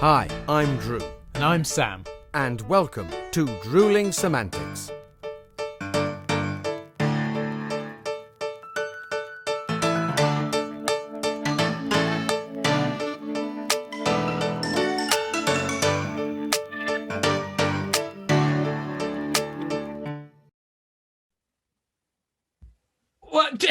Hi, I'm Drew. And I'm Sam. And welcome to Drewling Samantics. What? Do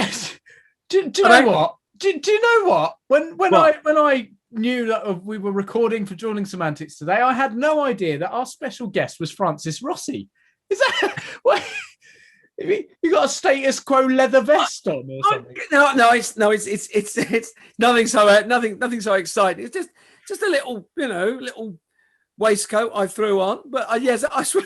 you know what? Do you know what? When I knew that we were recording for Drewling Samantics today, I had no idea that our special guest was Francis Rossi. Is that what? You got a status quo leather vest on or something? No, it's nothing so exciting. It's just a little waistcoat I threw on. But yes, I swear,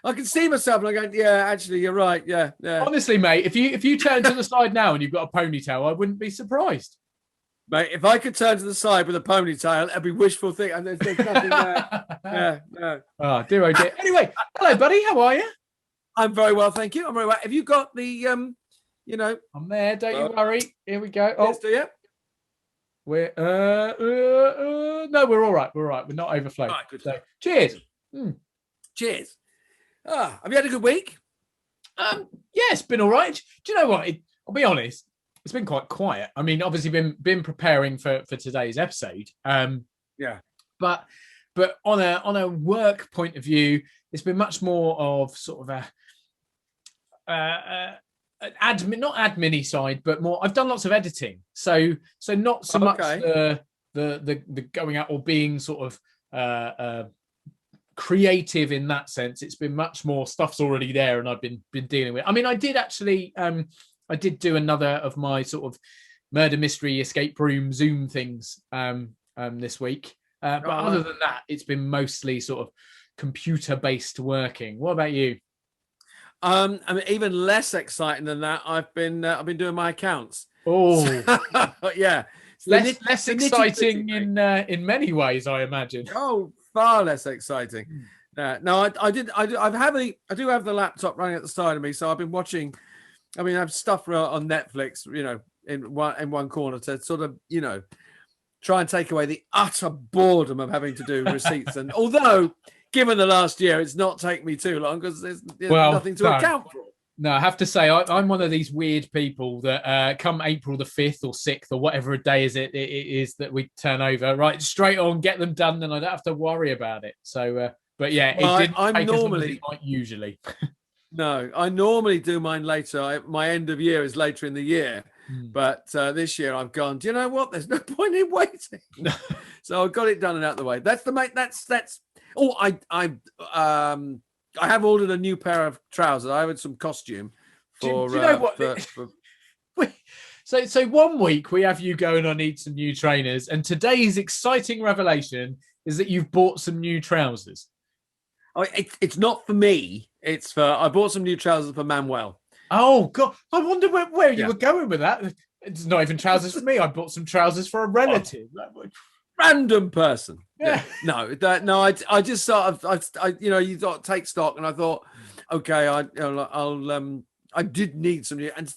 I can see myself and I go, yeah, actually, you're right. Yeah. Honestly, mate, if you turn to the side now and you've got a ponytail, I wouldn't be surprised. Mate, if I could turn to the side with a ponytail, that'd be wishful thinking. And there's nothing there. Yeah, no. Oh, dear, oh dear. Anyway, hello, buddy. How are you? I'm very well, thank you. I'm very well. Have you got the, I'm there. Don't you worry. Here we go. Oh, do you? We're no, we're all right. We're all right. We're not overflowing. All right, good. So, cheers. Cheers. Have you had a good week? Yeah, it's been all right. Do you know what? I'll be honest. It's been quite quiet. I mean, obviously, been preparing for today's episode. Yeah. But on a work point of view, it's been much more of sort of an admin, not admin-y side, but more. I've done lots of editing, so not so much the going out or being sort of creative in that sense. It's been much more stuff's already there, and I've been dealing with. I mean, I did actually. I did do another of my sort of murder mystery escape room Zoom things this week. But other than that, it's been mostly sort of computer-based working. What about you? I mean, even less exciting than that. I've been doing my accounts. Oh, yeah, less exciting in many ways, I imagine. Oh, far less exciting. No, I do have the laptop running at the side of me, so I've been watching. I mean, I have stuff on Netflix, in one corner to sort of, try and take away the utter boredom of having to do receipts. And although, given the last year, it's not taken me too long because there's nothing to account for. No, I have to say, I'm one of these weird people that come April the 5th or 6th or whatever a day it is that we turn over, right, straight on, get them done, then I don't have to worry about it. So, but yeah, it didn't take as long as it might usually. No, I normally do mine later. My end of year is later in the year. But this year I've gone, do you know what? There's no point in waiting. So I got it done and out of the way. That's. Oh, I have ordered a new pair of trousers. I had some costume for. Do you know what? So 1 week we have you going, I need some new trainers, and today's exciting revelation is that you've bought some new trousers. Oh, it's not for me. It's for. I bought some new trousers for Manuel. Oh God! I wonder where you were going with that. It's not even trousers for me. I bought some trousers for a relative. Random person. Yeah. No. I just sort of. You thought take stock, and I thought, okay, I did need some new, and a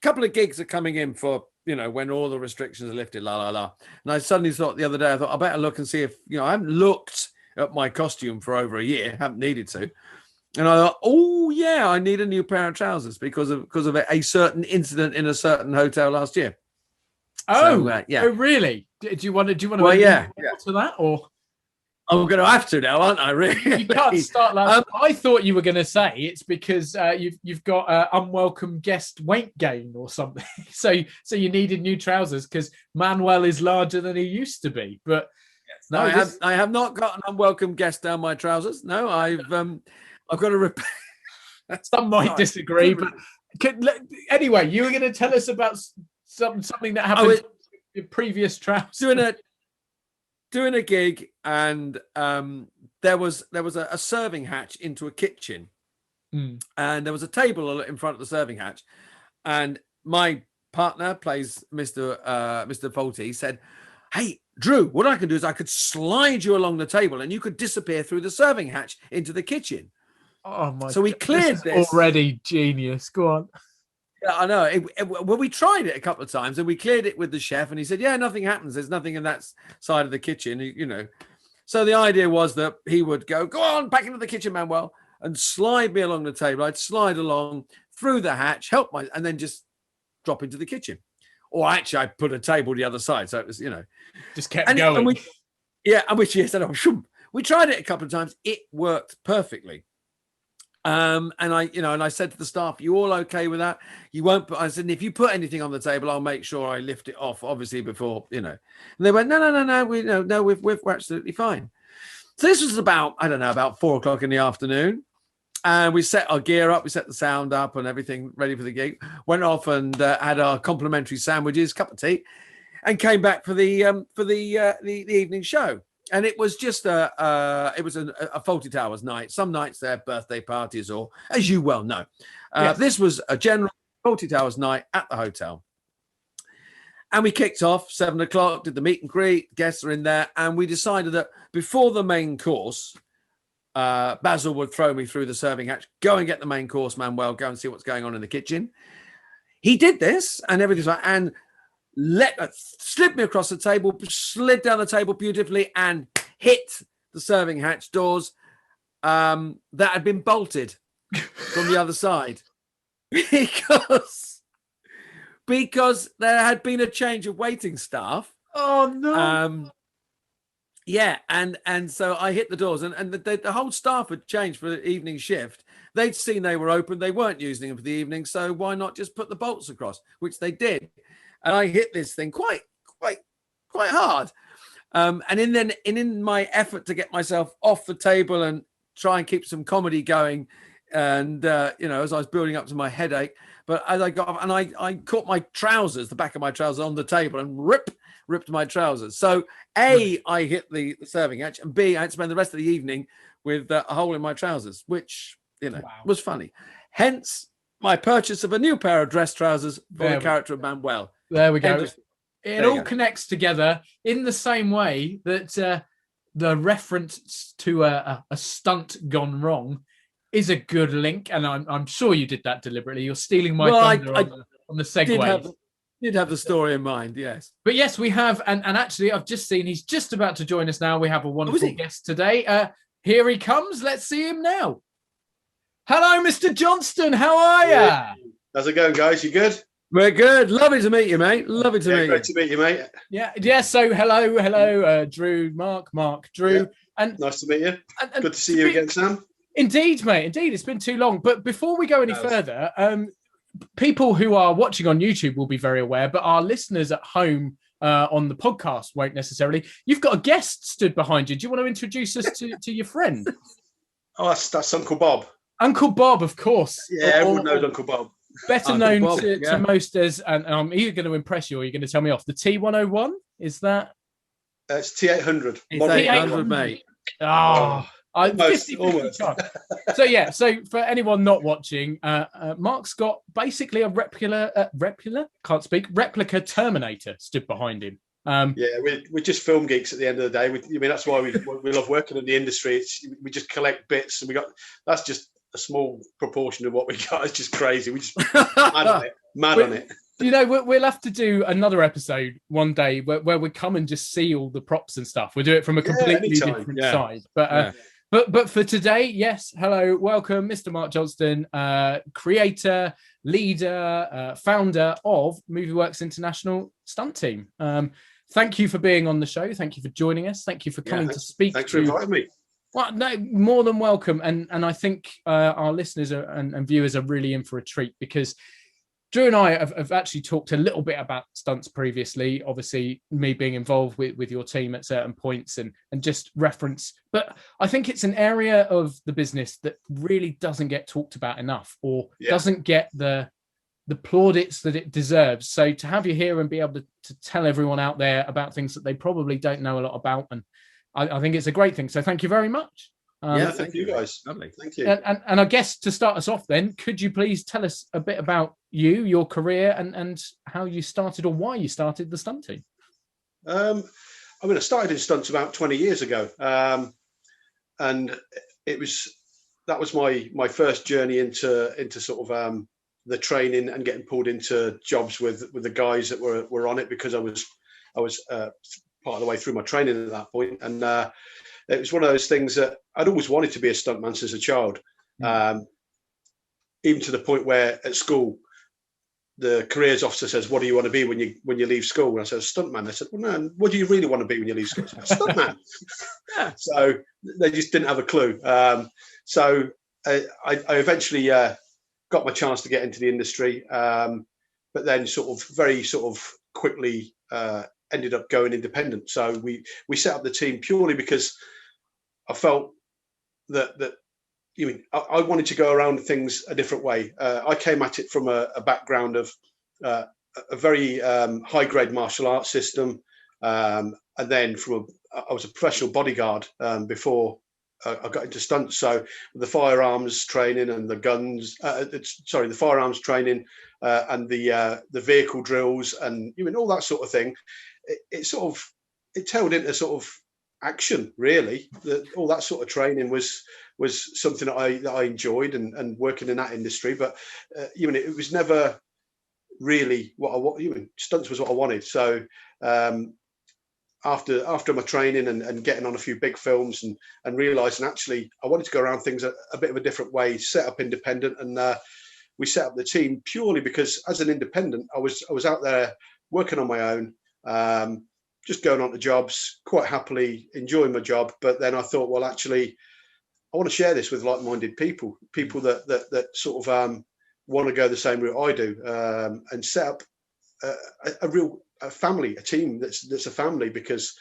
couple of gigs are coming in for when all the restrictions are lifted. And I suddenly thought the other day, I thought I better look and see if I haven't looked at my costume for over a year, haven't needed to. And I thought, oh yeah, I need a new pair of trousers because of a certain incident in a certain hotel last year. Oh, so, yeah. Oh really? Do you want to? Well, yeah. To that, or I'm going to have to now, aren't I? Really? You can't start like I thought you were going to say it's because you've got an unwelcome guest weight gain or something. So you needed new trousers because Manuel is larger than he used to be. But no, I have not got an unwelcome guest down my trousers. No, I've got to repair. Some might disagree, but anyway, you were going to tell us about something that happened with your previous trousers. Doing a gig, and there was a serving hatch into a kitchen, and there was a table in front of the serving hatch, and my partner plays Mr. Faulty said, "Hey, Drew, what I can do is I could slide you along the table, and you could disappear through the serving hatch into the kitchen." Oh my! So we cleared this already. Genius. Go on. Yeah, I know. Well, we tried it a couple of times and we cleared it with the chef, and he said, "Yeah, nothing happens. There's nothing in that side of the kitchen, you know." So the idea was that he would go on, back into the kitchen, Manuel, and slide me along the table. I'd slide along through the hatch, and then just drop into the kitchen. Or actually, I put a table the other side, so it was, just kept going. We tried it a couple of times. It worked perfectly. And I said to the staff, "You all okay with that? You won't put," I said, "If you put anything on the table, I'll make sure I lift it off, obviously, before, And they went, no, we're absolutely fine." So this was about 4:00 in the afternoon. And we set our gear up, we set the sound up and everything ready for the gig. Went off and had our complimentary sandwiches, cup of tea, and came back for the evening show. And it was just a Fawlty Towers night. Some nights they're birthday parties, or as you well know, Yes. This was a general Fawlty Towers night at the hotel. And we kicked off 7:00, did the meet and greet. Guests are in there, and we decided that before the main course, Basil would throw me through the serving hatch. Go and get the main course, Manuel. Go and see what's going on in the kitchen. He did this, and everything's like, and slid me across the table, slid down the table beautifully, and hit the serving hatch doors that had been bolted from the other side because there had been a change of waiting staff. Oh no! Yeah, and so I hit the doors, and the whole staff had changed for the evening shift. They'd seen they were open, they weren't using them for the evening, so why not just put the bolts across, which they did. And I hit this thing quite hard. And in my effort to get myself off the table and try and keep some comedy going, and as I was building up to my headache, but as I got off, and I caught my trousers, the back of my trousers on the table, and ripped my trousers. So A, I hit the serving hatch, and B, I had to spend the rest of the evening with a hole in my trousers, which was funny. Hence my purchase of a new pair of dress trousers for the character of Manuel. There we go. It all connects together in the same way that the reference to a stunt gone wrong is a good link, and I'm sure you did that deliberately. You're stealing my thunder on the segue. Did have the story in mind, yes. But yes, we have, and actually, I've just seen he's just about to join us now. We have a wonderful guest today. Here he comes. Let's see him now. Hello, Mr. Johnston. How are you? How's it going, guys? You good? We're good. Lovely to meet you, mate. Lovely to meet you. Great to meet you, mate. Yeah. So hello, Drew, Mark, Drew, yeah. And nice to meet you. And good to see you again, Sam. Indeed, mate. Indeed, it's been too long. But before we go any further, people who are watching on YouTube will be very aware, but our listeners at home on the podcast won't necessarily. You've got a guest stood behind you. Do you want to introduce us to your friend? Oh, that's Uncle Bob. Uncle Bob, of course. Yeah, everyone knows Uncle Bob. Better known to most as, and I'm either going to impress you or you're going to tell me off. The T101, is that? It's T800. It's T800, mate. Oh, almost. So for anyone not watching, Mark's got basically a replica Terminator stood behind him. We're just film geeks at the end of the day. That's why we love working in the industry. We just collect bits, and that's just a small proportion of what we got. It's just crazy. We just mad on it. We'll have to do another episode one day where we come and just see all the props and stuff. We'll do it from a completely different side. But for today, yes, hello, welcome, Mr. Mark Johnston, creator, leader, founder of Movieworks International Stunt Team. Thank you for being on the show. Thank you for joining us. Thank you for coming to speak. Thanks for inviting me. Well, no, more than welcome. And I think our listeners and viewers are really in for a treat, because Drew and I have actually talked a little bit about stunts previously, obviously me being involved with your team at certain points and just reference. But I think it's an area of the business that really doesn't get talked about enough, or doesn't get the plaudits that it deserves. So to have you here and be able to tell everyone out there about things that they probably don't know a lot about, and I think it's a great thing. So thank you very much. Thank you guys. Lovely. Thank you. And I guess to start us off then, could you please tell us a bit about you, your career, and how you started, or why you started the stunt team? I started in stunts about 20 years ago. And that was my first journey into sort of the training and getting pulled into jobs with the guys that were on it, because I was part of the way through my training at that point. And it was one of those things that I'd always wanted to be a stuntman since a child, even to the point where at school the careers officer says, "What do you want to be when you leave school?" And I said, "Stuntman." I said, "Well, no, what do you really want to be when you leave school?" I said, "Stuntman." So they just didn't have a clue. So I eventually got my chance to get into the industry, but then very quickly ended up going independent. So we set up the team purely because I felt that I wanted to go around things a different way. I came at it from a background of a very high grade martial arts system, and then I was a professional bodyguard before I got into stunts. So the firearms training and the guns, the firearms training and the vehicle drills and all that sort of thing. It tailed into sort of action, really. All that sort of training was something that I enjoyed and working in that industry. But it was never really what I wanted. Stunts was what I wanted. So after my training and getting on a few big films and realizing actually I wanted to go around things a bit of a different way, set up independent, and we set up the team purely because as an independent I was out there working on my own, just going on to jobs quite happily, enjoying my job. But then I thought, well, actually I want to share this with like-minded people that sort of want to go the same route I do, and set up a real family, a team that's a family. Because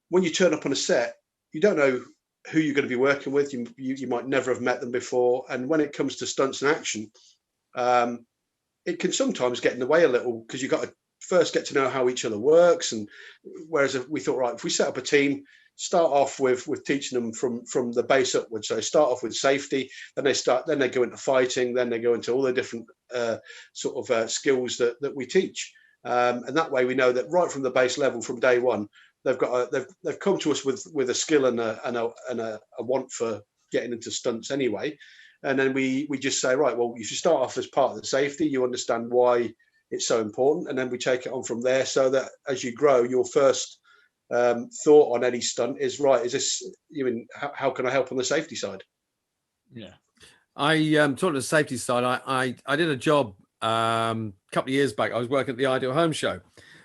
when you turn up on a set, you don't know who you're going to be working with. You might never have met them before. And when it comes to stunts and action, it can sometimes get in the way a little, because you've got to first get to know how each other works. And whereas we thought, right, if we set up a team, start off with teaching them from the base upwards. So start off with safety, then they go into fighting, then they go into all the different skills that we teach. And that way we know that right from the base level, from day one, they've come to us with a skill and a want for getting into stunts anyway. And then we just say, right, well, you should start off as part of the safety. You understand why it's so important, and then we take it on from there, so that as you grow, your first thought on any stunt is, right, is this, how can I help on the safety side? Yeah. I talking to the safety side, I did a job a couple of years back. I was working at the Ideal Home Show,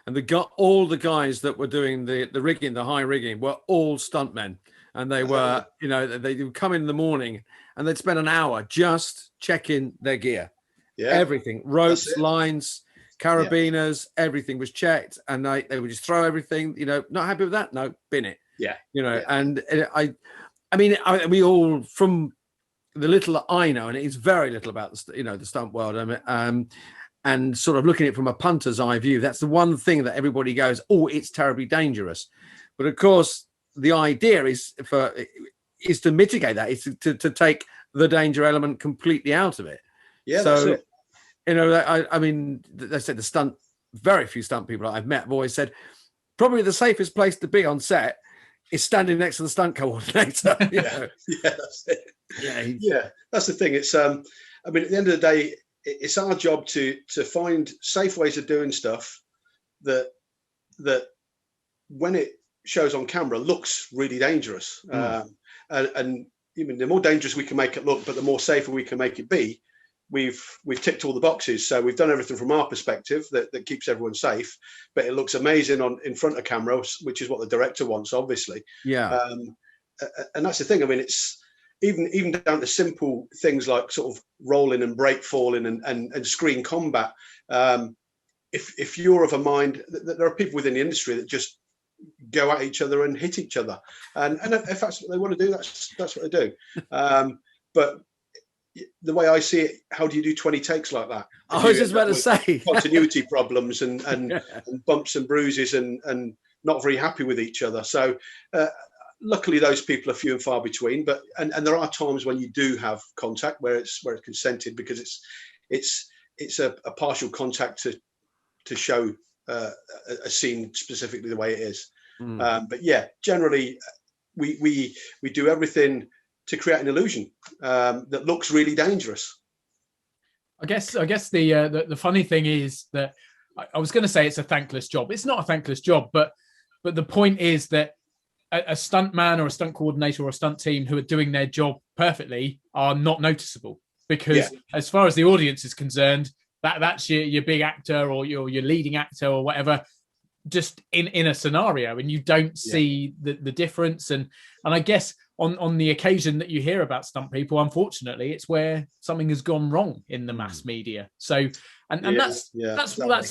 and all the guys that were doing the rigging, the high rigging, were all stuntmen. And they were, they would come in the morning and they'd spend an hour just checking their gear. Yeah. Everything, ropes, lines, carabiners, everything was checked, and they would just throw everything. Not happy with that? No, bin it. Yeah. And we all, from the little that I know, and it's very little about the stunt world. And sort of looking at it from a punter's eye view, that's the one thing that everybody goes, "Oh, it's terribly dangerous." But of course, the idea is to mitigate that, is to take the danger element completely out of it. Yeah. So, I mean, they said very few stunt people I've met have always said probably the safest place to be on set is standing next to the stunt coordinator. Yeah, that's it. Yeah, that's the thing. It's at the end of the day, it's our job to find safe ways of doing stuff that when it shows on camera looks really dangerous. And even the more dangerous we can make it look, but the more safer we can make it be, we've ticked all the boxes. So we've done everything from our perspective that keeps everyone safe, but it looks amazing in front of camera, which is what the director wants, obviously. Yeah. And that's the thing. I mean, it's even down to simple things like sort of rolling and break falling and screen combat. If you're of a mind that there are people within the industry that just go at each other and hit each other, and if that's what they want to do, that's what they do. But the way I see it, how do you do 20 takes like that? I was just about to say continuity problems and bumps and bruises and not very happy with each other. So luckily those people are few and far between, but and there are times when you do have contact where it's consented, because it's a partial contact to show a scene specifically the way it is. But yeah, generally we do everything to create an illusion that looks really dangerous. I guess the funny thing is that I was going to say it's a thankless job. It's not a thankless job, but the point is that a stunt man or a stunt coordinator or a stunt team who are doing their job perfectly are not noticeable, because as far as the audience is concerned, that's your big actor or your leading actor or whatever, just in a scenario, and you don't see the difference. And I guess on the occasion that you hear about stunt people, unfortunately, it's where something has gone wrong in the mass media. So that's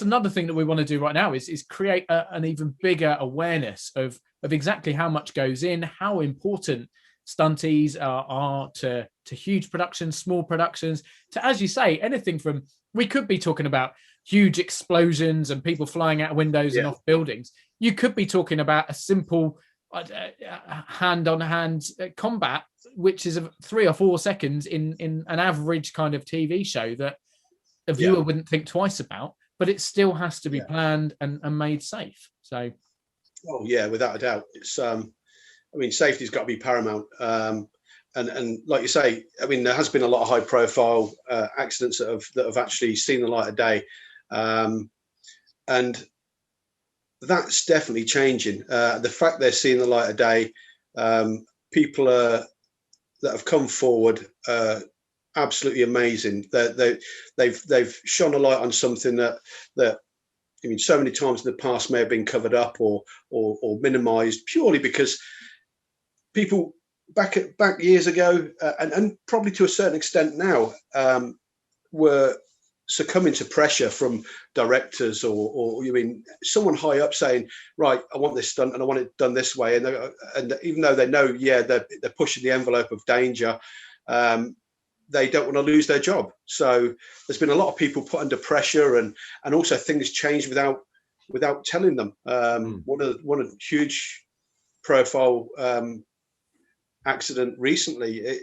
another thing that we want to do right now is create an even bigger awareness of exactly how much goes in, how important stunties are to huge productions, small productions, to, as you say, anything from, we could be talking about huge explosions and people flying out of windows and off buildings. You could be talking about a simple hand-on-hand combat, which is 3 or 4 seconds in an average kind of TV show that a viewer wouldn't think twice about, but it still has to be planned and made safe. So, oh yeah, without a doubt, it's I mean, safety's got to be paramount. And like you say, I mean, there has been a lot of high-profile accidents that have actually seen the light of day, and that's definitely changing. The fact they're seeing the light of day, people that have come forward, absolutely amazing. They've shone a light on something that I mean, so many times in the past may have been covered up or minimised, purely because people back years ago, and probably to a certain extent now, were succumbing to pressure from directors or you mean someone high up saying, right, I want this stunt and I want it done this way, and even though they know they're pushing the envelope of danger, they don't want to lose their job. So there's been a lot of people put under pressure, and also things change without telling them. One of the huge profile accident recently,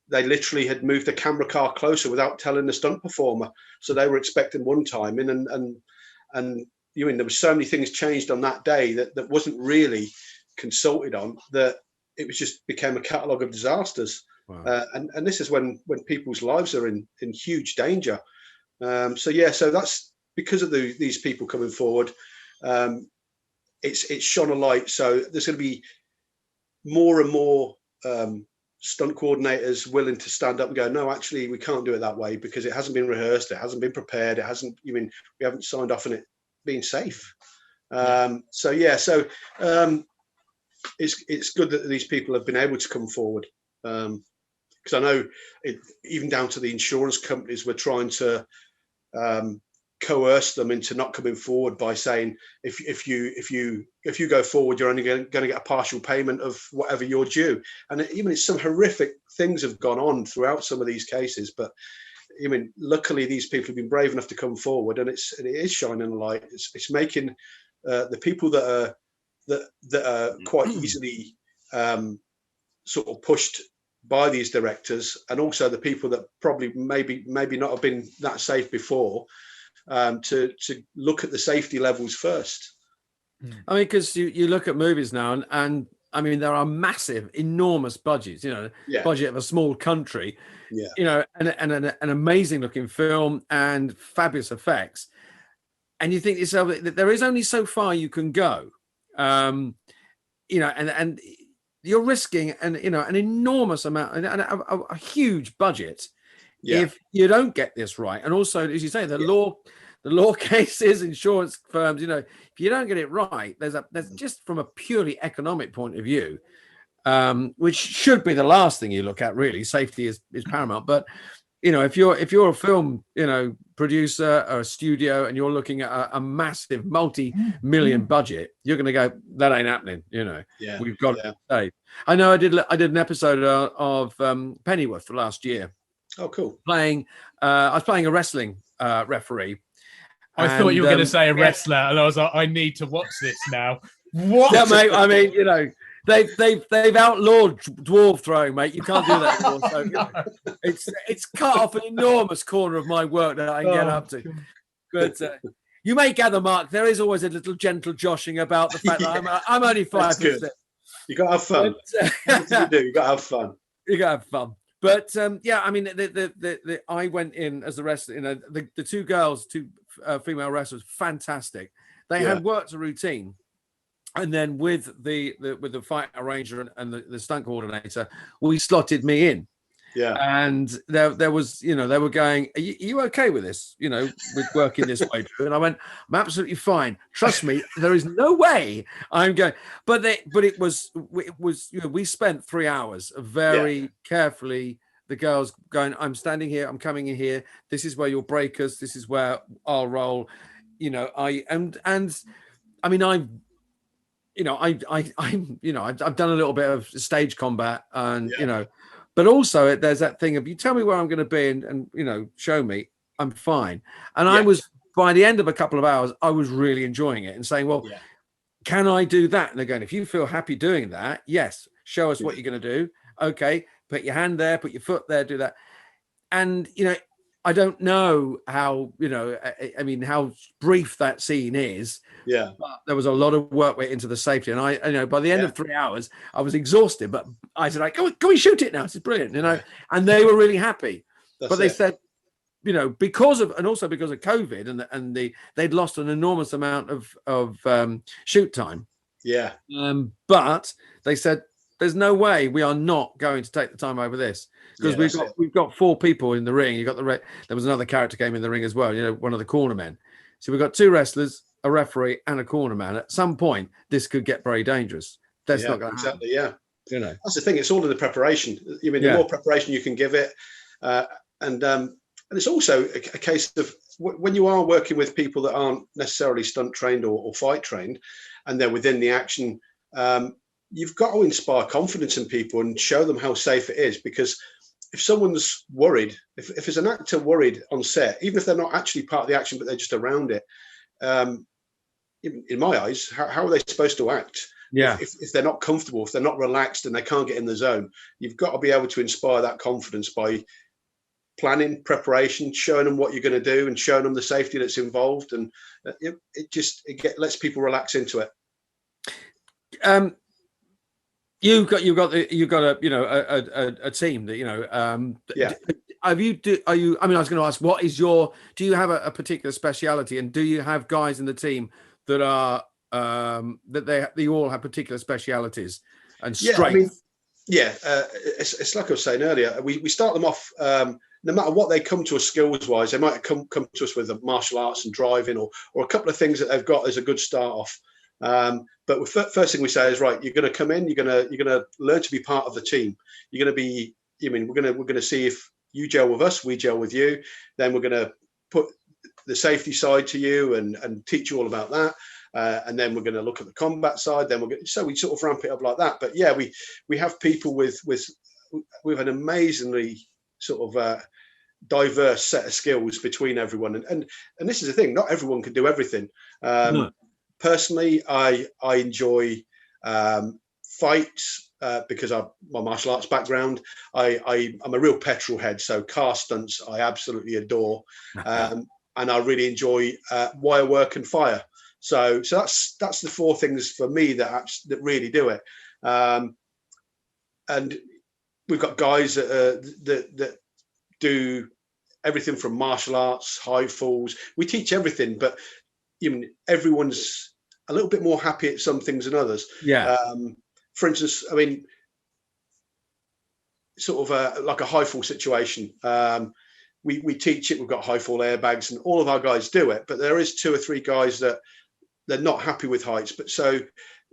they literally had moved the camera car closer without telling the stunt performer. So they were expecting one time in, and you mean there were so many things changed on that day that wasn't really consulted on, that it was just became a catalogue of disasters. Wow. And this is when people's lives are in huge danger. So that's because of these people coming forward. It's shone a light. So there's going to be more and more stunt coordinators willing to stand up and go, no, actually, we can't do it that way because it hasn't been rehearsed, it hasn't been prepared, we haven't signed off on it being safe. So it's good that these people have been able to come forward. Because I know even down to the insurance companies were trying to coerce them into not coming forward by saying, if you go forward, you're only going to get a partial payment of whatever you're due. And even some horrific things have gone on throughout some of these cases. But I mean, luckily these people have been brave enough to come forward, and it is shining a light. It's making the people that are quite easily sort of pushed by these directors, and also the people that probably maybe not have been that safe before, to look at the safety levels first. I mean, because you look at movies now, and I mean, there are massive, enormous budgets, budget of a small country, and an amazing looking film and fabulous effects. And you think to yourself that there is only so far you can go, and you're risking an enormous amount and a huge budget if you don't get this right. And also, as you say, the law cases, insurance firms, if you don't get it right, there's just from a purely economic point of view, which should be the last thing you look at, really. Safety is paramount. But if you're a film producer or a studio and you're looking at a massive multi-million budget, you're going to go, that ain't happening. We've got to stay. I know I did an episode of Pennyworth last year. Oh, cool. I was playing a wrestling referee. I thought you were going to say a wrestler, and I was like, I need to watch this now. What? Yeah, mate. I mean, they've outlawed dwarf throwing, mate. You can't do that anymore. So it's cut off an enormous corner of my work that I can get up to. But you may gather, Mark, there is always a little gentle joshing about the fact that I'm only 5 foot. You got to have fun. What do you do? You got to have fun. You got to have fun. But yeah, I mean, I went in as the rest. You know, the two girls, two female wrestlers, fantastic. They had worked a routine, and then with the fight arranger and the stunt coordinator, we slotted me in. Yeah. And there was, you know, they were going, are you okay with this? You know, with working this way, Drew? And I went, I'm absolutely fine. Trust me, there is no way I'm going. But it was, you know, we spent 3 hours of very carefully, the girls going, I'm standing here, I'm coming in here. This is where you'll break us. This is where I'll roll. You know, and I mean, I'm, you know, I've done a little bit of stage combat and, you know, but also there's that thing of, you tell me where I'm going to be and you know, show me, I'm fine. And I was, by the end of a couple of hours, I was really enjoying it and saying, well, can I do that? And they're going, if you feel happy doing that, yes, show us what you're going to do. Okay, put your hand there, put your foot there, do that. And, you know, I don't know how, you know, I mean, how brief that scene is. Yeah. But there was a lot of work went into the safety. And I you know, by the end of 3 hours, I was exhausted. But I said, like, can we shoot it now? This is brilliant, you know. And they were really happy. But they said, you know, because of, and also because of COVID and they'd lost an enormous amount of shoot time. Yeah. But they said, there's no way we are not going to take the time over this, because we've got 4 people in the ring. You got there was another character came in the ring as well, you know, one of the corner men. So we've got 2 wrestlers, a referee, and a corner man. At some point, this could get very dangerous. That's not going to happen. Yeah. You know, that's the thing. It's all in the preparation. I mean, the more preparation you can give it, and it's also a case of when you are working with people that aren't necessarily stunt trained or fight trained, and they're within the action. You've got to inspire confidence in people and show them how safe it is. Because if someone's worried, if there's an actor worried on set, even if they're not actually part of the action, but they're just around it, in my eyes, how are they supposed to act? If they're not comfortable, if they're not relaxed and they can't get in the zone, you've got to be able to inspire that confidence by planning, preparation, showing them what you're going to do and showing them the safety that's involved. And it lets people relax into it. You've got a you know a team that, you know, are you I mean, I was going to ask, what is do you have a particular speciality, and do you have guys in the team that are that they all have particular specialities and strength? It's like I was saying earlier, we start them off, no matter what they come to us skills wise. They might come to us with the martial arts and driving or a couple of things that they've got as a good start off. But the first thing we say is, right, you're going to come in, you're going to learn to be part of the team. You're going to be, I mean, we're going to see if you gel with us, we gel with you. Then we're going to put the safety side to you and teach you all about that. And then we're going to look at the combat side. Then so we sort of ramp it up like that. But yeah, we have people with an amazingly sort of diverse set of skills between everyone. And this is the thing, not everyone can do everything. No. Personally, I enjoy fights because of my martial arts background. I'm a real petrol head, so car stunts I absolutely adore, and I really enjoy wire work and fire. So that's the 4 things for me that really do it. And we've got guys that do everything from martial arts, high falls. We teach everything, but even everyone's a little bit more happy at some things than others. For instance, I mean, sort of like a high fall situation. We teach it. We've got high fall airbags, and all of our guys do it. But there is 2 or 3 guys that they're not happy with heights. But so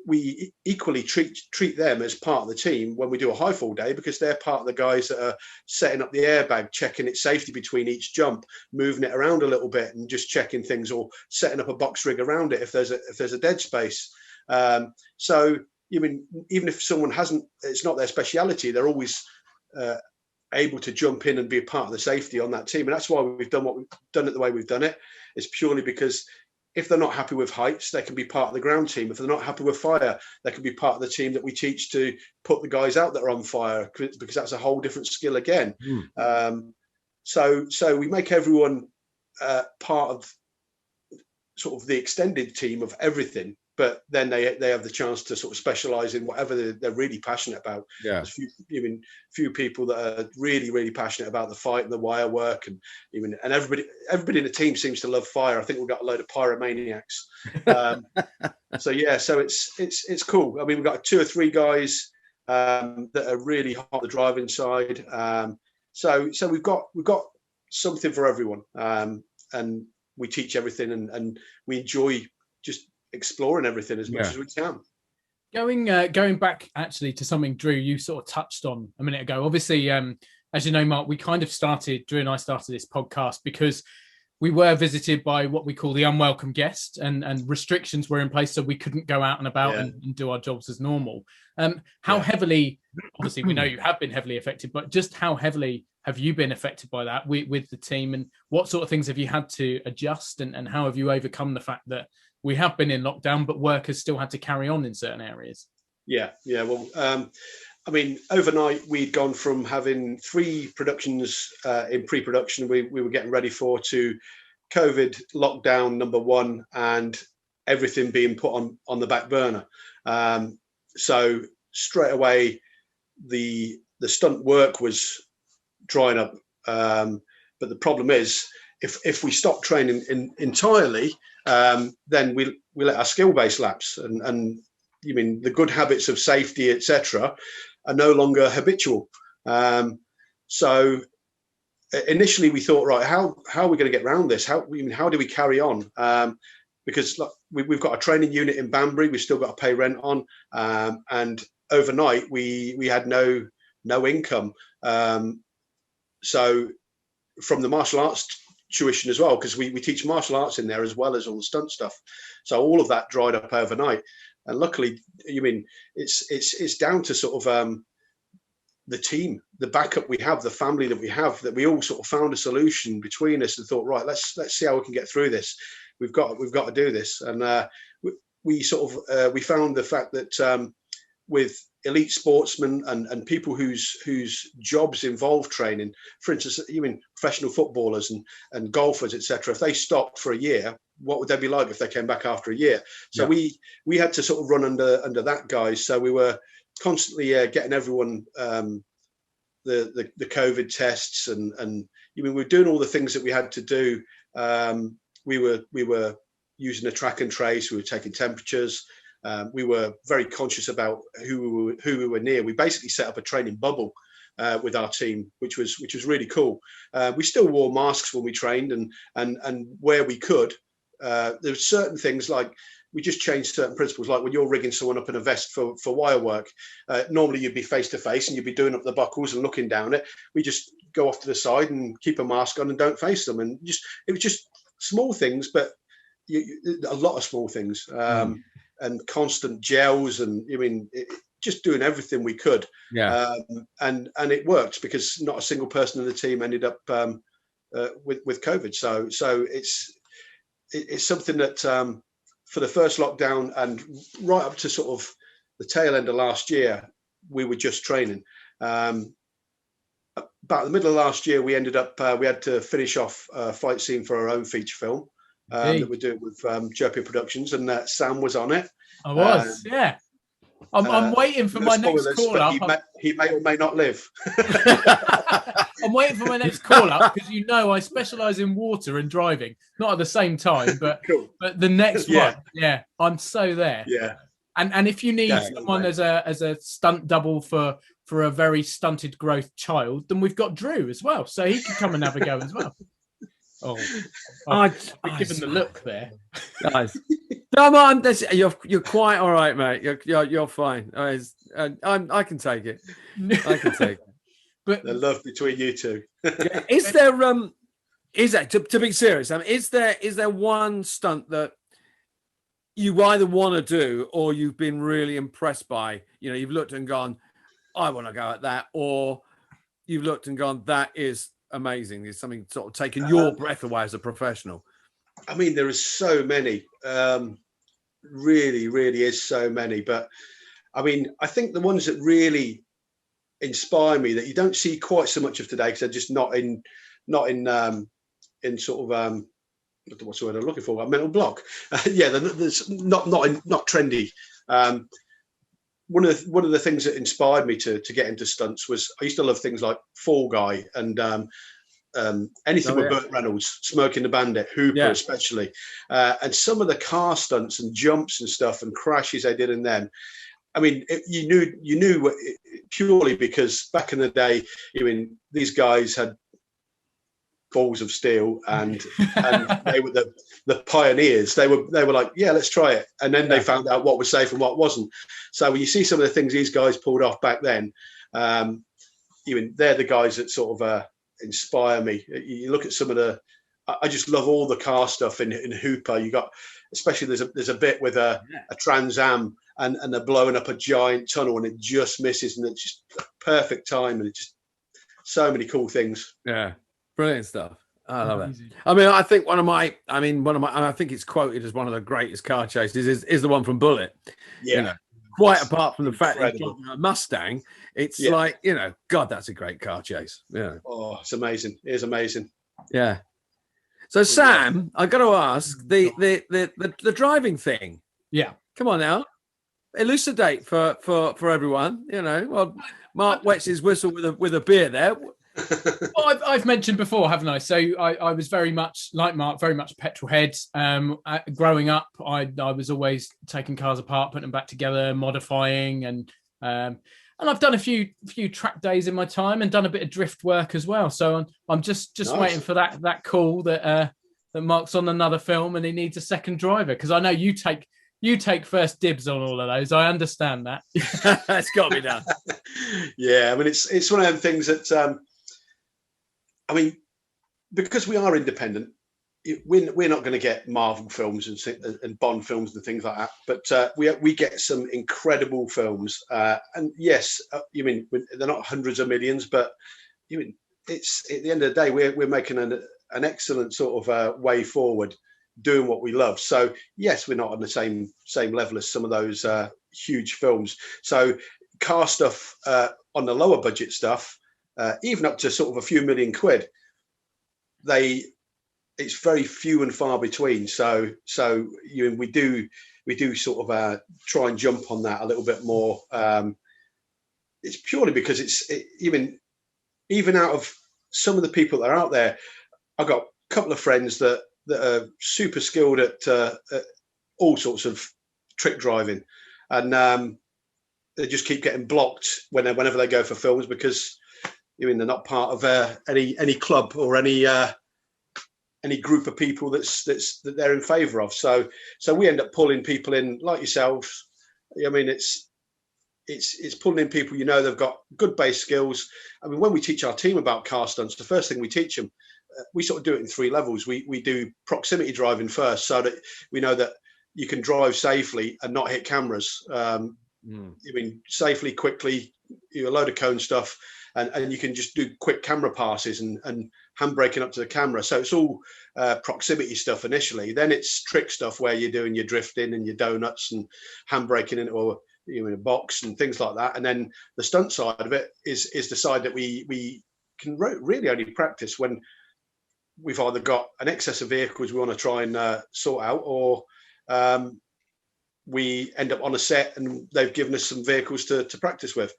we equally treat them as part of the team when we do a high fall day, because they're part of the guys that are setting up the airbag, checking its safety between each jump, moving it around a little bit and just checking things, or setting up a box rig around it if there's a dead space. So even if someone it's not their speciality, they're always able to jump in and be a part of the safety on that team. And that's why we've done what we've done it the way we've done it. It's purely because if they're not happy with heights, they can be part of the ground team. If they're not happy with fire, they can be part of the team that we teach to put the guys out that are on fire, because that's a whole different skill again. So we make everyone part of sort of the extended team of everything, but then they have the chance to sort of specialize in whatever they're really passionate about. Yeah. There's few people that are really passionate about the fight and the wire work, and everybody in the team seems to love fire. I think we've got a load of pyromaniacs. So it's cool. I mean, we've got 2 or 3 guys that are really hot on the driving side. So we've got something for everyone, and we teach everything, and we enjoy just exploring everything as much as we can. Going back actually to something, Drew, you sort of touched on a minute ago. Obviously, as you know, Mark, we kind of Drew and I started this podcast because we were visited by what we call the unwelcome guest, and restrictions were in place, so we couldn't go out and about and do our jobs as normal. How heavily, obviously we know you have been heavily affected, but just how heavily have you been affected by that with the team, and what sort of things have you had to adjust, and how have you overcome the fact that we have been in lockdown, but work has still had to carry on in certain areas? Well, I mean, overnight we'd gone from having 3 productions in pre-production we were getting ready for, to COVID lockdown number 1 and everything being put on the back burner. So straight away the stunt work was drying up. But the problem is, if we stop training entirely, then we let our skill base lapse, and the good habits of safety, etc., are no longer habitual. So initially we thought, right, how are we going to get around this? How do we carry on? Because look, we've got a training unit in Banbury, we've still got to pay rent on, and overnight we had no income. So from the martial arts tuition as well, because we teach martial arts in there as well as all the stunt stuff, so all of that dried up overnight. And luckily, it's down to sort of the team, the backup we have, the family that we have, that we all sort of found a solution between us and thought, right, let's see how we can get through this. We've got to do this. And we found the fact that with elite sportsmen and people whose jobs involve training, for instance, professional footballers and golfers, etc., if they stopped for a year, what would they be like if they came back after a year? So we had to sort of run under that guise. So we were constantly getting everyone the COVID tests, and we were doing all the things that we had to do. We were using a track and trace. We were taking temperatures. We were very conscious about who we were near. We basically set up a training bubble with our team, which was really cool. We still wore masks when we trained, and where we could, there were certain things like we just changed certain principles. Like when you're rigging someone up in a vest for wire work, normally you'd be face to face and you'd be doing up the buckles and looking down it. We just go off to the side and keep a mask on and don't face them. And it was just small things, but a lot of small things. And constant gels, and just doing everything we could. And it worked, because not a single person in the team ended up with COVID. So it's something that for the first lockdown and right up to sort of the tail end of last year, we were just training. About the middle of last year, we ended up we had to finish off a fight scene for our own feature film. That we're doing with Jerpy Productions, and Sam was on it. I was, yeah. I'm waiting for my next call up. He may or may not live. I'm waiting for my next call up, because I specialise in water and driving, not at the same time, but cool. But the next one, I'm so there. Yeah. And if you need someone as a stunt double for a very stunted growth child, then we've got Drew as well, so he can come and have a go as well. I've given the look there, guys. No, man, you're quite all right, mate. You're fine. I can take it. I can take it. But the love between you two. Is there to be serious? I mean, is there one stunt that you either want to do or you've been really impressed by? You've looked and gone, I want to go at that, or you've looked and gone, that is amazing. There's something sort of taking your breath away as a professional. I mean, there is so many. Really is so many. But I mean, I think the ones that really inspire me, that you don't see quite so much of today, because they're just not in sort of what's the word I'm looking for? A mental block. There's not trendy. One of the things that inspired me to get into stunts was I used to love things like Fall Guy and anything with Burt Reynolds, Smoking the Bandit, Hooper especially, and some of the car stunts and jumps and stuff and crashes they did in them. I mean, you knew purely because back in the day, these guys had balls of steel and they were the pioneers. They were like, yeah, let's try it, and then they found out what was safe and what wasn't. So when you see some of the things these guys pulled off back then, they're the guys that sort of inspire me. You look at some of the, I just love all the car stuff in Hooper. You got, especially there's a bit with a Trans Am and they're blowing up a giant tunnel and it just misses and it's just perfect time and it's just so many cool things. Yeah, brilliant stuff. I love it. I mean, I think I think it's quoted as one of the greatest car chases is the one from Bullet. Yeah. Quite apart from the fact that he's driving a Mustang, it's like, God, that's a great car chase. Yeah. Oh, it's amazing. It is amazing. Yeah. So Sam, I got to ask the driving thing. Yeah. Come on now, elucidate for everyone. Well, Mark wets his whistle with a beer there. Well, I've mentioned before, haven't I? So I was very much like Mark, very much a petrol head. Growing up, I was always taking cars apart, putting them back together, modifying, and I've done a few track days in my time and done a bit of drift work as well. So I'm just nice. Waiting for that call that Mark's on another film and he needs a second driver, because I know you take first dibs on all of those. I understand that. It's got to be done. Yeah, I mean it's one of them things that. I mean, because we are independent, we're not going to get Marvel films and Bond films and things like that. But we get some incredible films. And yes, they're not hundreds of millions, but it's at the end of the day, we're making an excellent sort of way forward, doing what we love. So yes, we're not on the same level as some of those huge films. So car stuff on the lower budget stuff. Even up to sort of a few million quid, it's very few and far between. So we do sort of try and jump on that a little bit more. It's purely because even out of some of the people that are out there, I've got a couple of friends that are super skilled at all sorts of trick driving, and they just keep getting blocked whenever they go for films because. They're not part of any club or any group of people that they're in favour of. So we end up pulling people in like yourselves. I mean, it's pulling in people they've got good base skills. I mean, when we teach our team about car stunts, the first thing we teach them, we sort of do it in 3 levels. We do proximity driving first, so that we know that you can drive safely and not hit cameras. Safely, quickly, a load of cone stuff. And you can just do quick camera passes and handbraking up to the camera. So it's all proximity stuff initially. Then it's trick stuff where you're doing your drifting and your donuts and handbraking in a box and things like that. And then the stunt side of it is the side that we can really only practice when we've either got an excess of vehicles we want to try and sort out, or we end up on a set and they've given us some vehicles to practice with.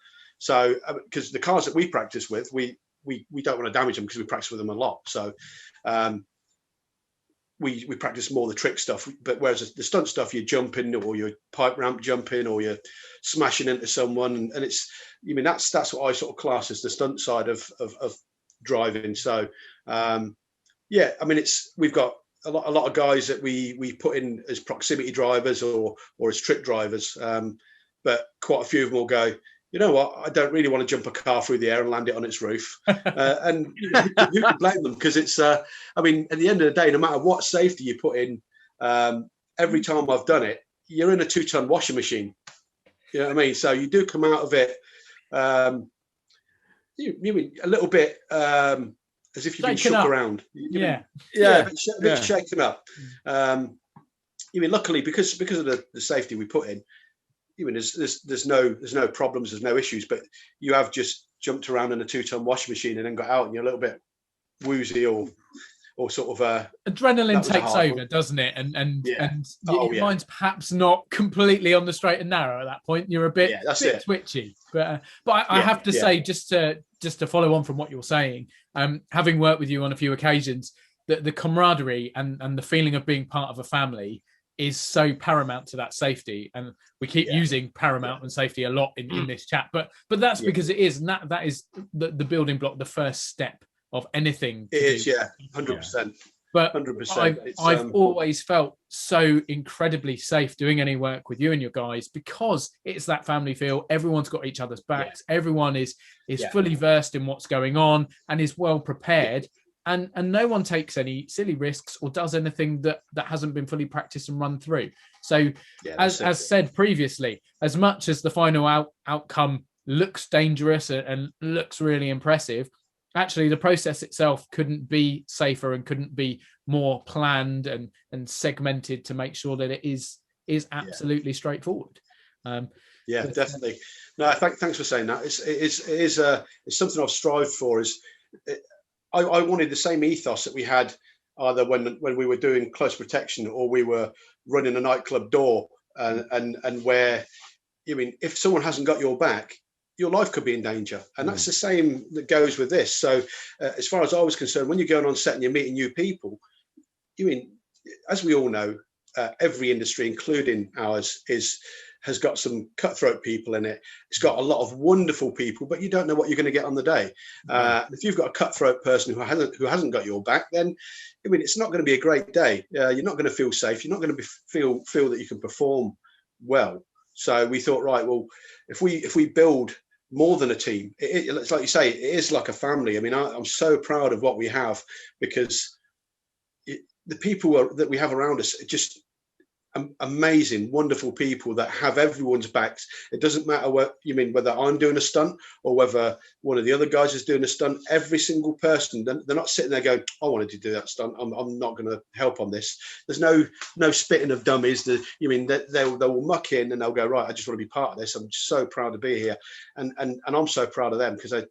So, because the cars that we practice with, we don't want to damage them because we practice with them a lot. So, we practice more the trick stuff. But whereas the stunt stuff, you're jumping or you're pipe ramp jumping or you're smashing into someone, and that's what I sort of class as the stunt side of driving. So, we've got a lot of guys that we put in as proximity drivers or as trick drivers, but quite a few of them will go, you know what, I don't really want to jump a car through the air and land it on its roof. And who can blame them? Because it's, at the end of the day, no matter what safety you put in, every time I've done it, you're in a 2-ton washing machine. You know what I mean? So you do come out of it, you a little bit as if you've been shook around. A bit shaken up. Luckily, because of the safety we put in, there's no problems, there's no issues, but you have just jumped around in a 2-ton washing machine and then got out and you're a little bit woozy or sort of adrenaline that was a takes hard over, one. doesn't it? And Yeah. your mind's perhaps not completely on the straight and narrow at that point. You're a bit, that's bit it. twitchy. But I have to say, just to follow on from what you're saying, having worked with you on a few occasions, the camaraderie and the feeling of being part of a family is so paramount to that safety. And we keep using paramount and safety a lot in this chat, but that's because it is, and that is the building block, the first step of anything. It is, 100%. But 100%. I've always felt so incredibly safe doing any work with you and your guys, because it's that family feel. Everyone's got each other's backs. Everyone is fully versed in what's going on and is well prepared. And no one takes any silly risks or does anything that hasn't been fully practiced and run through. So as said previously, as much as the final outcome looks dangerous and looks really impressive, actually the process itself couldn't be safer and couldn't be more planned and segmented to make sure that it is absolutely straightforward. Definitely. No, thanks for saying that. It's something I've strived for. I wanted the same ethos that we had either when we were doing close protection or we were running a nightclub door, and where, I mean, if someone hasn't got your back, your life could be in danger. And that's the same that goes with this. So as far as I was concerned, when you're going on set and you're meeting new people, I mean, as we all know, every industry, including ours, has got some cutthroat people in it. It's got a lot of wonderful people, but you don't know what you're going to get on the day. If you've got a cutthroat person who hasn't got your back, then I mean, it's not going to be a great day. You're not going to feel safe. You're not going to feel that you can perform well. So we thought, right, well, if we build more than a team, it's like you say, it is like a family. I mean, I'm so proud of what we have, because the people that we have around us are just amazing, wonderful people that have everyone's backs. It doesn't matter whether I'm doing a stunt or whether one of the other guys is doing a stunt. Every single person, they're not sitting there going, I wanted to do that stunt, I'm not going to help on this. There's no spitting of dummies. They will muck in and they'll go, right, I just want to be part of this. I'm so proud to be here, and I'm so proud of them, because they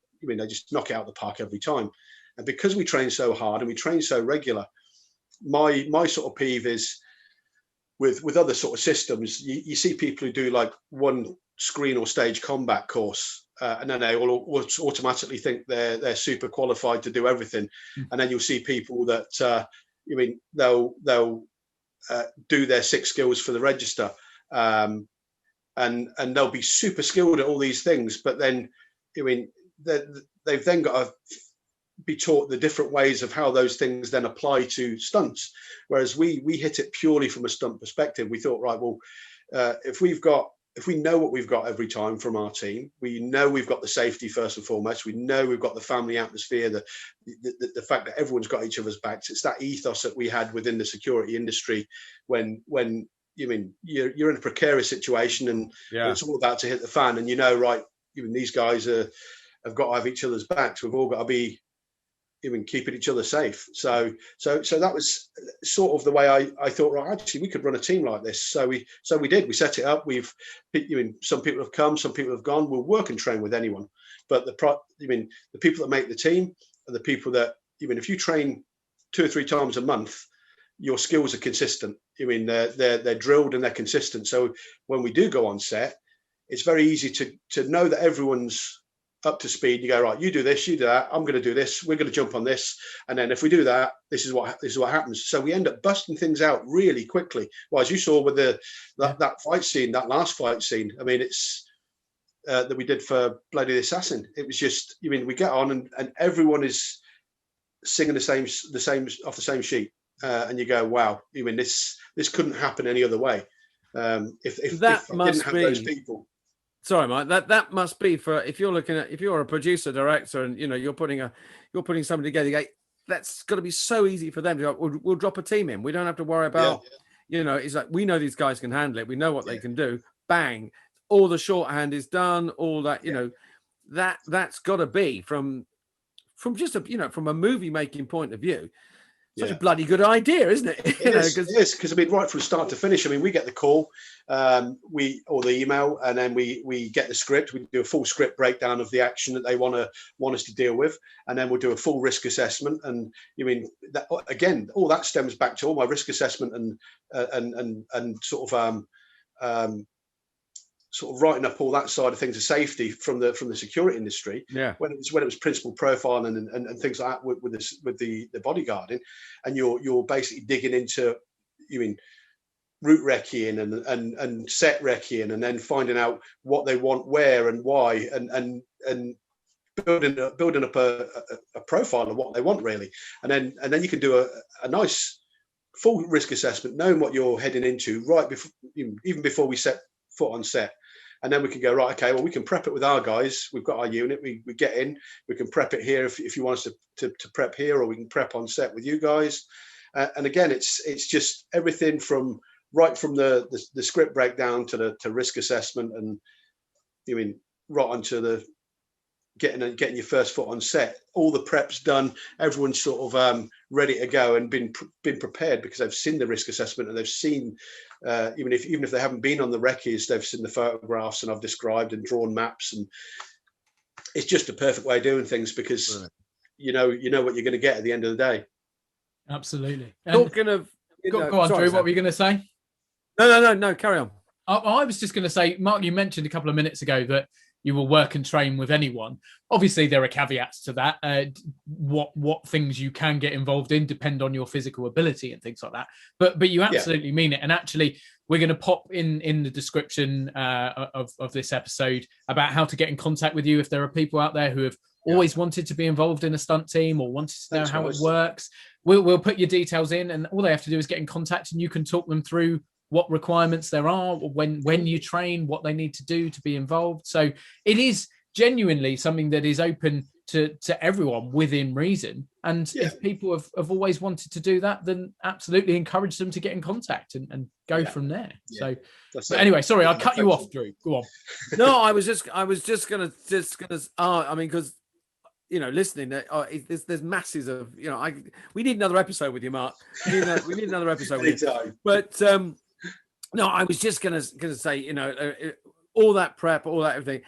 just knock it out of the park every time. And because we train so hard and we train so regular, my sort of peeve is with other sort of systems, you see people who do like one screen or stage combat course, and then they all automatically think they're super qualified to do everything. And then you'll see people that they'll do their 6 skills for the register, and they'll be super skilled at all these things, but then they've then got to be taught the different ways of how those things then apply to stunts, whereas we hit it purely from a stunt perspective. We thought, right, well, if we know what we've got every time from our team, we know we've got the safety first and foremost, we know we've got the family atmosphere, the fact that everyone's got each other's backs. It's that ethos that we had within the security industry when you're in a precarious situation and it's all about to hit the fan, and right, even these guys have got to have each other's backs. We've all got to be keeping each other safe. So that was sort of the way I thought, right, actually we could run a team like this. So we did. We set it up. Some people have come, some people have gone. We'll work and train with anyone, but the people that make the team are the people that, if you train 2 or 3 times a month, your skills are consistent. They're drilled and they're consistent. So when we do go on set, it's very easy to know that everyone's up to speed. You go, right, you do this, you do that, I'm going to do this, we're going to jump on this, and then if we do that, this is what happens. So we end up busting things out really quickly. Well, as you saw with that fight scene, that last fight scene, I mean, it's that we did for Bloody the Assassin. It was just, we get on and everyone is singing the same off the same sheet, and you go, wow, this couldn't happen any other way. If I didn't have those people. Sorry, Mike. That must be for if you're a producer director and you're putting something together. You go, that's got to be so easy for them to go, we'll drop a team in. We don't have to worry about it's like we know these guys can handle it. We know what they can do. Bang, all the shorthand is done. All that that's got to be from just from a movie making point of view. Such a bloody good idea, isn't it? It is, because I mean, right from start to finish. I mean, we get the call, or the email, and then we get the script. We do a full script breakdown of the action that they want us to deal with, and then we'll do a full risk assessment. And I mean, that, again, all that stems back to all my risk assessment and sort of writing up all that side of things of safety from the security industry. Yeah. When it was principal profiling and things like that with the bodyguarding, and you're basically digging into, route recceing and set recceing, and then finding out what they want, where and why, and building up a profile of what they want really, and then you can do a nice full risk assessment, knowing what you're heading into right before, even before we set foot on set. And then we can go, right, okay, well, we can prep it with our guys. We've got our unit. We get in. We can prep it here if you want us to prep here, or we can prep on set with you guys. And again, it's just everything from the script breakdown to risk assessment, and right onto the getting your first foot on set. All the prep's done. Everyone's sort of ready to go and been prepared, because they've seen the risk assessment, and they've seen, even if they haven't been on the recce's, they've seen the photographs and I've described and drawn maps, and it's just a perfect way of doing things, because you know what you're going to get at the end of the day. Absolutely. Talking of, go on, sorry, Drew. What were you going to say? No. Carry on. I was just going to say, Mark, you mentioned a couple of minutes ago that you will work and train with anyone. Obviously, there are caveats to that. What things you can get involved in depend on your physical ability and things like that. But you absolutely mean it. And actually, we're going to pop in the description of this episode about how to get in contact with you if there are people out there who have always wanted to be involved in a stunt team or wanted to know how it works. We'll put your details in, and all they have to do is get in contact, and you can talk them through what requirements there are, when you train, what they need to do to be involved. So it is genuinely something that is open to everyone within reason. And if people have always wanted to do that, then absolutely encourage them to get in contact and go from there. So anyway, sorry, I cut you off, Drew. Go on. No, I was just gonna I mean, because listening, there's masses of, we need another episode with you, Mark. We need another episode with you. But no, I was just gonna say, all that prep, all that everything.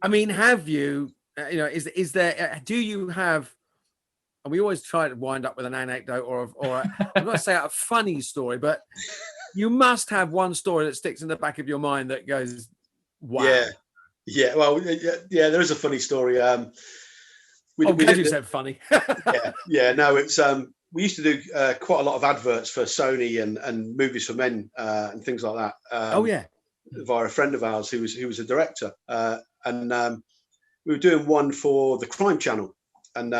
I mean, have you, is there? Do you have? And we always try to wind up with an anecdote or I'm not say a funny story, but you must have one story that sticks in the back of your mind that goes, wow. Yeah. Well, yeah. There is a funny story. You said funny. No, it's we used to do quite a lot of adverts for Sony and Movies for Men and things like that. Via a friend of ours who was a director, and we were doing one for the Crime Channel, and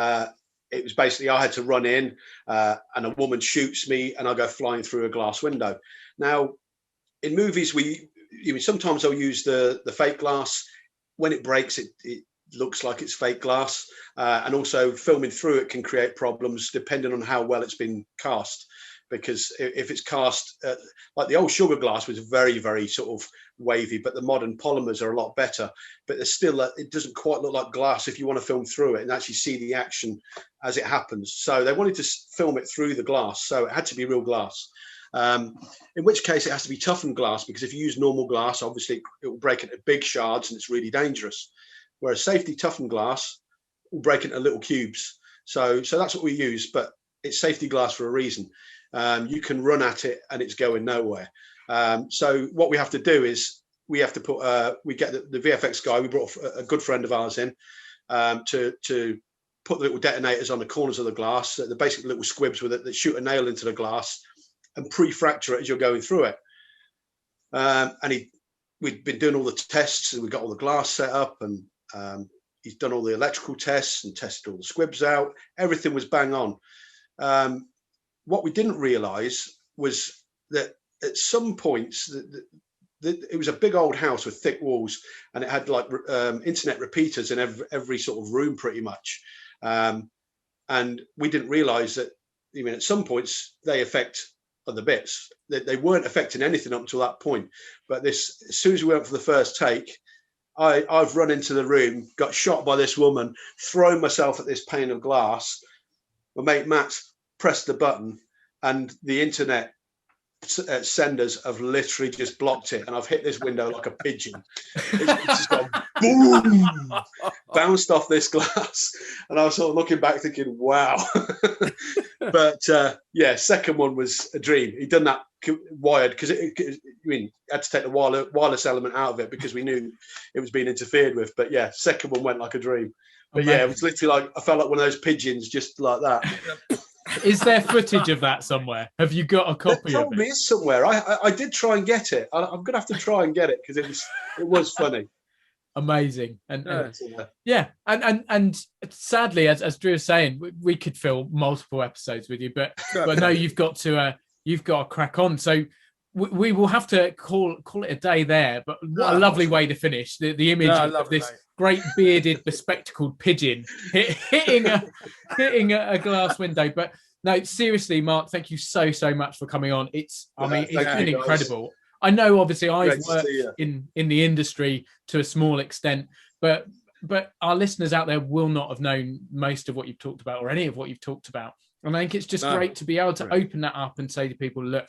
it was basically I had to run in, and a woman shoots me, and I go flying through a glass window. Now, in movies, sometimes they'll use the fake glass. When it breaks, it looks like it's fake glass, and also filming through it can create problems depending on how well it's been cast, because if it's cast like the old sugar glass was very, very sort of wavy, but the modern polymers are a lot better, but there's still it doesn't quite look like glass if you want to film through it and actually see the action as it happens. So they wanted to film it through the glass, so it had to be real glass, in which case it has to be toughened glass, because if you use normal glass, obviously it will break into big shards and it's really dangerous. Whereas safety toughened glass will break into little cubes. So that's what we use, but it's safety glass for a reason. You can run at it and it's going nowhere. So what we have to do is we have to put, we get the VFX guy, we brought a good friend of ours in to put the little detonators on the corners of the glass, the basic little squibs with it that shoot a nail into the glass and pre-fracture it as you're going through it. We'd been doing all the tests, and we got all the glass set up, and he's done all the electrical tests and tested all the squibs out. Everything was bang on. What we didn't realize was that at some points, it was a big old house with thick walls, and it had like internet repeaters in every sort of room pretty much. And we didn't realize that even at some points they affect other bits. They weren't affecting anything up until that point. But as soon as we went for the first take, I've run into the room, got shot by this woman, thrown myself at this pane of glass. My mate Matt pressed the button, and the internet senders have literally just blocked it, and I've hit this window like a pigeon. It's just gone boom, bounced off this glass, and I was sort of looking back thinking, wow. But yeah, second one was a dream. He'd done that wired because had to take the wireless element out of it because we knew it was being interfered with. But yeah, second one went like a dream. But yeah, it was literally like I felt like one of those pigeons, just like that. Is there footage of that somewhere? Have you got a copy of it? Probably is somewhere. I did try and get it. I'm gonna have to try and get it because it was funny. Amazing. And sadly, as Drew was saying, we could fill multiple episodes with you, but no, you've got to crack on. So we will have to call it a day there. But what a lovely way to finish. The image of this great bearded, bespectacled pigeon hitting a glass window. But no, seriously, Mark, thank you so much for coming on. It's been incredible. I know, obviously, I've worked in the industry to a small extent, but our listeners out there will not have known most of what you've talked about or any of what you've talked about. And I think it's just great to be able to open that up and say to people, look,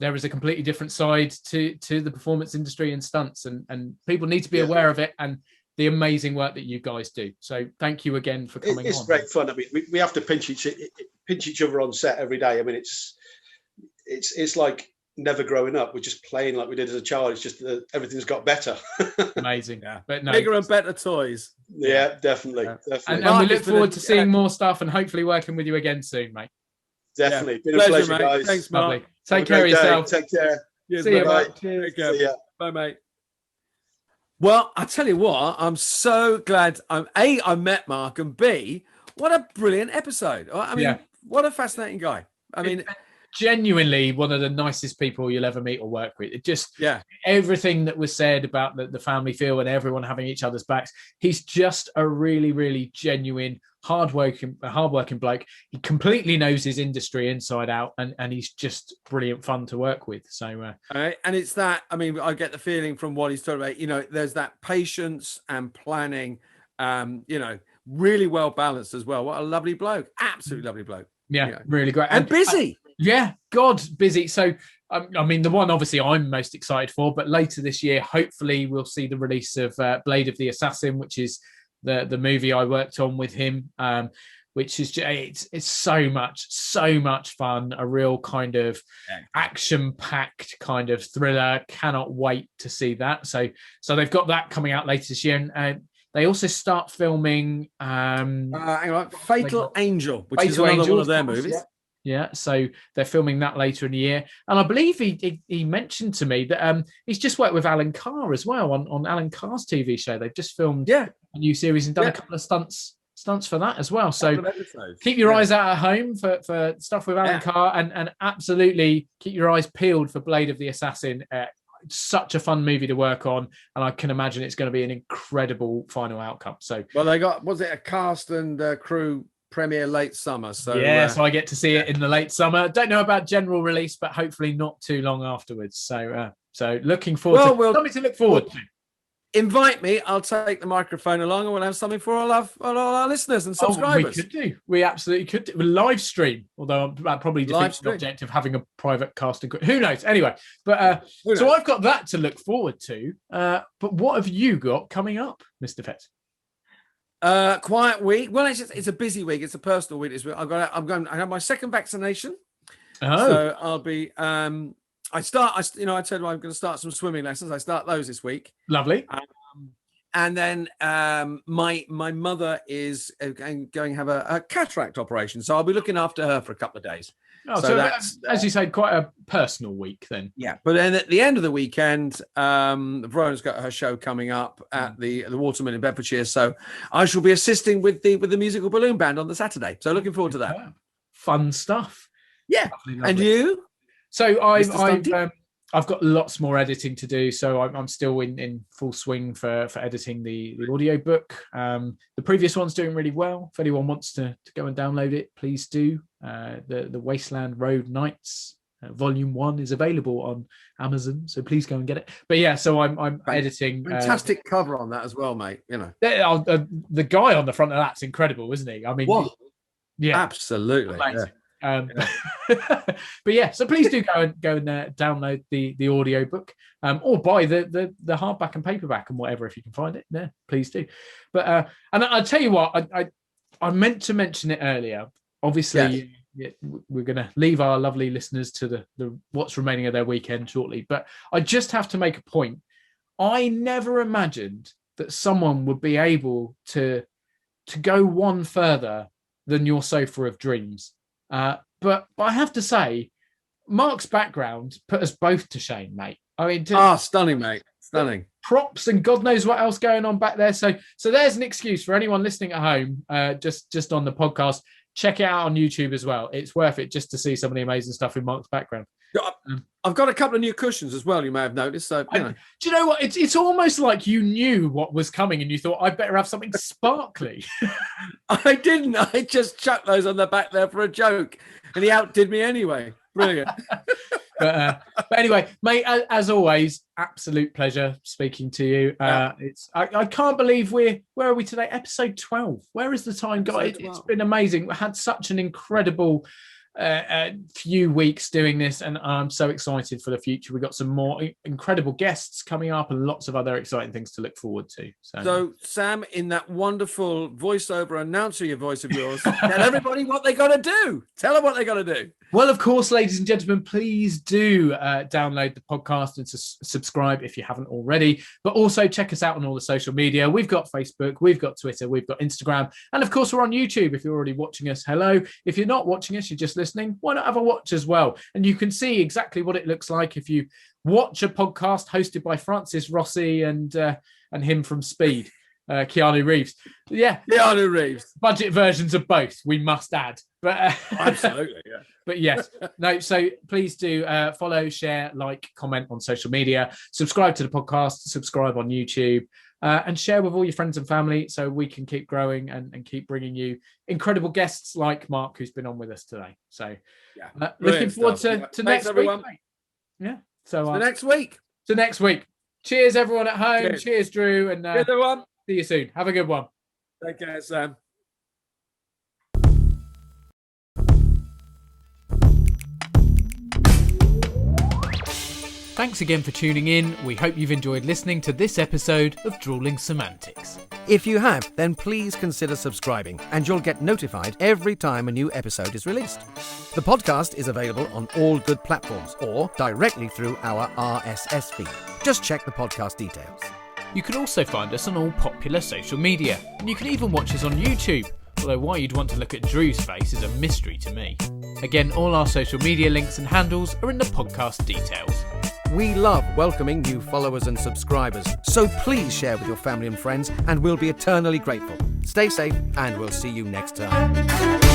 there is a completely different side to the performance industry and stunts, and people need to be aware of it and the amazing work that you guys do. So thank you again for coming on. It's great fun. I mean, we have to pinch each other on set every day. I mean, it's like never growing up. We're just playing like we did as a child. It's just that everything's got better. Amazing. But no, bigger and better toys. Yeah, definitely. And we look forward to seeing more stuff and hopefully working with you again soon, mate. Definitely. Been a pleasure, mate. guys. Thanks, Mark. Lovely. Take care of yourself. Take care. See you, mate. Cheers. See ya. Bye, mate. Well, I tell you what, I'm so glad I met Mark, and B, what a brilliant episode. I mean, what a fascinating guy. I mean, genuinely one of the nicest people you'll ever meet or work with. It just, everything that was said about the family feel and everyone having each other's backs. He's just a really, really genuine, hardworking bloke. He completely knows his industry inside out, and he's just brilliant fun to work with. So, and it's that. I mean, I get the feeling from what he's talking about. You know, there's that patience and planning. You know, really well balanced as well. What a lovely bloke! Absolutely lovely bloke. Yeah, really great and busy. God, busy. So, I mean, the one obviously I'm most excited for, but later this year, hopefully, we'll see the release of Blade of the Assassin, which is the movie I worked on with him, which is it's so much fun, a real kind of action-packed kind of thriller. Cannot wait to see that. So they've got that coming out later this year, and they also start filming Fatal Angel, which is another one of their movies. Yeah, so they're filming that later in the year. And I believe he mentioned to me that he's just worked with Alan Carr as well on Alan Carr's TV show. They've just filmed a new series and done a couple of stunts for that as well. So keep your eyes out at home for stuff with Alan Carr, and absolutely keep your eyes peeled for Blade of the Assassin. Such a fun movie to work on, and I can imagine it's going to be an incredible final outcome. So, well, they got, was it a cast and crew premiere late summer? So so I get to see it in the late summer. Don't know about general release, but hopefully not too long afterwards. So looking forward to something to look forward to. Invite me. I'll take the microphone along, and we'll have something for all our listeners and subscribers. We could do. We absolutely could do. A live stream, although that probably defeats the object of having a private cast. Who knows? Anyway, but so I've got that to look forward to. But what have you got coming up, Mr. Fetz? Quiet week. Well, it's a busy week. It's a personal week this week. I have my second vaccination. So I'll be. I told you I'm going to start some swimming lessons. I start those this week. Lovely. And then my mother is going to have a cataract operation, so I'll be looking after her for a couple of days. Oh, so that's, as you said, quite a personal week then. Yeah, but then at the end of the weekend, Verona's got her show coming up at the Watermill in Bedfordshire, so I shall be assisting with the musical balloon band on the Saturday. So looking forward to that. Fun stuff. Yeah, lovely. And you? So I've got lots more editing to do, so I'm still in full swing for editing the audio book. The previous one's doing really well. If anyone wants to go and download it, please do. The Wasteland Road Nights Volume 1 is available on Amazon, so please go and get it. But yeah, so I'm editing. Fantastic cover on that as well, mate. You know, the guy on the front of that's incredible, isn't he? I mean, yeah, absolutely. But yeah, so please do go and download the audiobook, or buy the hardback and paperback and whatever if you can find it. Yeah, please do. But and I'll tell you what, I meant to mention it earlier. Obviously, we're going to leave our lovely listeners to the what's remaining of their weekend shortly. But I just have to make a point. I never imagined that someone would be able to go one further than your sofa of dreams. But I have to say, Mark's background put us both to shame, mate. I mean, stunning, mate. Stunning. Props and God knows what else going on back there. So there's an excuse for anyone listening at home, just on the podcast. Check it out on YouTube as well. It's worth it just to see some of the amazing stuff in Mark's background. I've got a couple of new cushions as well, you may have noticed. So, do you know what? It's almost like you knew what was coming and you thought, I better have something sparkly. I didn't. I just chucked those on the back there for a joke. And he outdid me anyway. Brilliant. But anyway, mate, as always, absolute pleasure speaking to you. I can't believe where are we today? Episode 12. Where is the time gone? It's been amazing. We had such an incredible few weeks doing this, and I'm so excited for the future. We've got some more incredible guests coming up and lots of other exciting things to look forward to. So Sam, in that wonderful voiceover announcer voice of yours, tell everybody what they got to do. Tell them what they got to do. Well, of course, ladies and gentlemen, please do download the podcast and subscribe if you haven't already. But also check us out on all the social media. We've got Facebook, we've got Twitter, we've got Instagram. And of course, we're on YouTube. If you're already watching us, hello. If you're not watching us, you're just listening, why not have a watch as well? And you can see exactly what it looks like if you watch a podcast hosted by Francis Rossi and him from Speed. Keanu Reeves. Yeah. Keanu Reeves. Budget versions of both, we must add. But absolutely, yeah. But yes, no, so please do follow, share, like, comment on social media, subscribe to the podcast, subscribe on YouTube, and share with all your friends and family so we can keep growing and keep bringing you incredible guests like Mark, who's been on with us today. So looking forward to next everyone. week. Mate. Yeah. So next week. To next week. Cheers, everyone at home. Cheers Drew. And cheers, everyone. See you soon. Have a good one. Take care, Sam. Thanks again for tuning in. We hope you've enjoyed listening to this episode of Drewling Samantics. If you have, then please consider subscribing and you'll get notified every time a new episode is released. The podcast is available on all good platforms or directly through our RSS feed. Just check the podcast details. You can also find us on all popular social media, and you can even watch us on YouTube, although why you'd want to look at Drew's face is a mystery to me. Again, all our social media links and handles are in the podcast details. We love welcoming new followers and subscribers, so please share with your family and friends, and we'll be eternally grateful. Stay safe, and we'll see you next time.